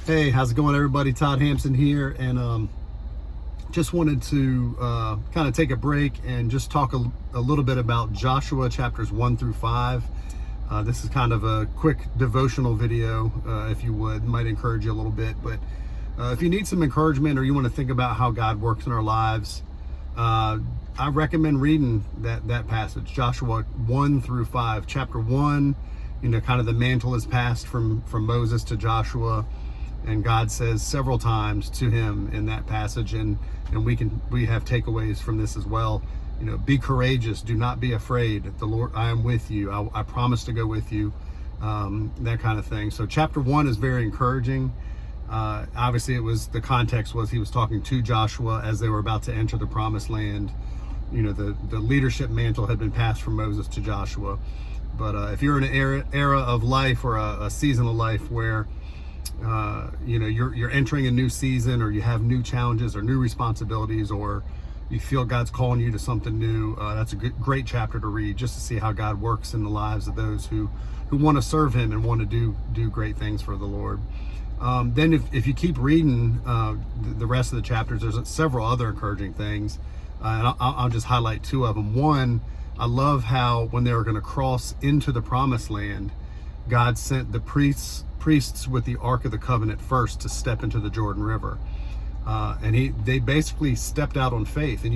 Hey, how's it going, everybody? Todd Hampson here, and just wanted to kind of take a break and just talk a little bit about Joshua chapters 1 through 5. This is kind of a quick devotional video, if you would. Might encourage you a little bit, but if you need some encouragement or you want to think about how God works in our lives, I recommend reading that passage, Joshua 1 through 5. Chapter 1, kind of the mantle is passed from Moses to Joshua. And God says several times to him in that passage, and we have takeaways from this as well. Be courageous, do not be afraid. The Lord, I am with you. I promise to go with you. That kind of thing. So chapter 1 is very encouraging. Obviously, the context was he was talking to Joshua as they were about to enter the promised land. The leadership mantle had been passed from Moses to Joshua. But if you're in an era of life or a season of life where you're entering a new season, or you have new challenges or new responsibilities, or you feel God's calling you to something new, that's a great chapter to read, just to see how God works in the lives of those who want to serve him and want to do great things for the Lord. Then if you keep reading the rest of the chapters, there's several other encouraging things, and I'll just highlight two of them. One, I love how when they were going to cross into the promised land, God sent the priests with the Ark of the Covenant first to step into the Jordan River. And they basically stepped out on faith. And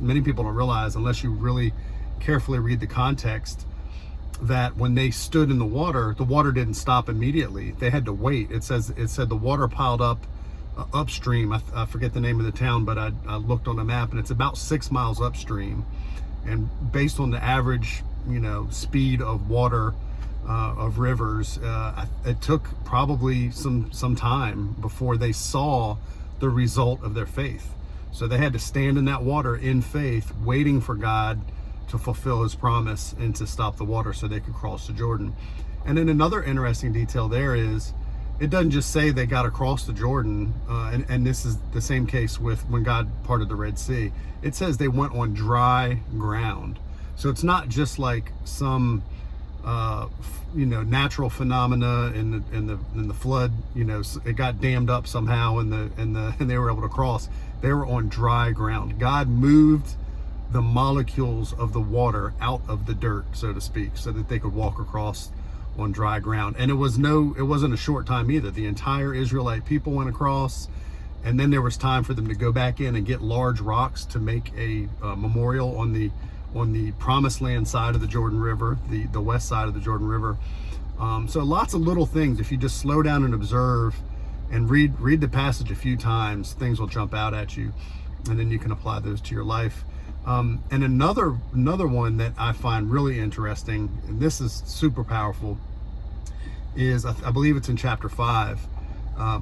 many people don't realize, unless you really carefully read the context, that when they stood in the water didn't stop immediately. They had to wait. It said the water piled up upstream. I forget the name of the town, but I looked on the map, and it's about 6 miles upstream. And based on the average, speed of water, of rivers, it took probably some time before they saw the result of their faith. So they had to stand in that water in faith, waiting for God to fulfill his promise and to stop the water so they could cross the Jordan. And then another interesting detail there is, it doesn't just say they got across the Jordan, and this is the same case with when God parted the Red Sea. It says they went on dry ground. So it's not just like some natural phenomena in the flood. It got dammed up somehow, and they were able to cross. They were on dry ground. God moved the molecules of the water out of the dirt, so to speak, so that they could walk across on dry ground. And it wasn't a short time either. The entire Israelite people went across, and then there was time for them to go back in and get large rocks to make a memorial on the promised land side of the Jordan River, the west side of the Jordan River. So lots of little things. If you just slow down and observe and read the passage a few times, things will jump out at you, and then you can apply those to your life. And another one that I find really interesting, and this is super powerful, is I believe it's in chapter 5.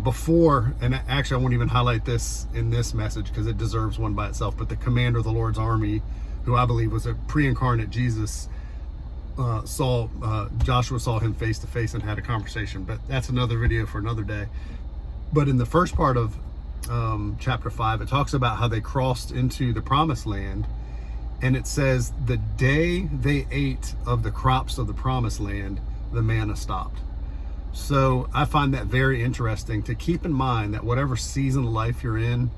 Before, and actually I won't even highlight this in this message because it deserves one by itself, but the commander of the Lord's army, who I believe was a pre-incarnate Jesus, Joshua saw him face to face and had a conversation, but that's another video for another day. But in the first part of chapter 5, it talks about how they crossed into the promised land, and it says the day they ate of the crops of the promised land, the manna stopped. So I find that very interesting, to keep in mind that whatever season of life you're in,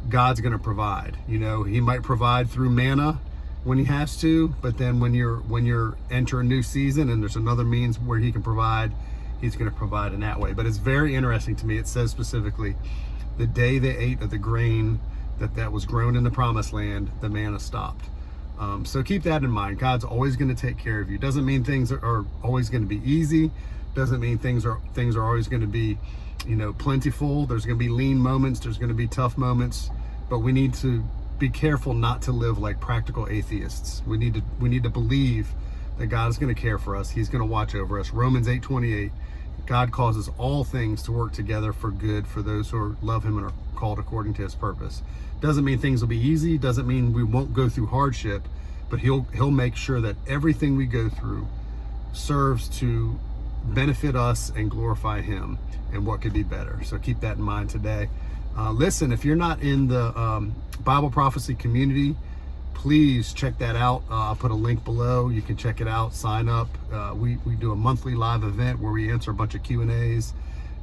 God's going to provide. He might provide through manna when he has to, but then when you're enter a new season and there's another means where he can provide, he's going to provide in that way. But it's very interesting to me. It says specifically, the day they ate of the grain that was grown in the promised land, the manna stopped. So keep that in mind. God's always going to take care of you. Doesn't mean things are always going to be easy. Doesn't mean things are always going to be plentiful. There's going to be lean moments. There's going to be tough moments. But we need to be careful not to live like practical atheists. We need to believe that God is going to care for us. He's going to watch over us. Romans 8:28. God causes all things to work together for good for those who love him and are called according to his purpose. Doesn't mean things will be easy. Doesn't mean we won't go through hardship. But he'll make sure that everything we go through serves to benefit us and glorify him, and what could be better. So keep that in mind today. Listen, if you're not in the Bible prophecy community, please check that out. I'll put a link below. You can check it out, sign up. We do a monthly live event where we answer a bunch of Q&As,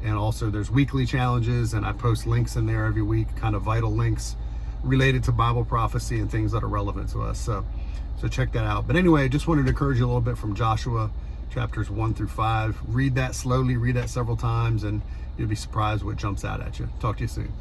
And also there's weekly challenges, and I post links in there every week, kind of vital links related to Bible prophecy and things that are relevant to us. So check that out. But anyway, just wanted to encourage you a little bit from Joshua chapters 1 through 5. Read that slowly, read that several times, and you'll be surprised what jumps out at you. Talk to you soon.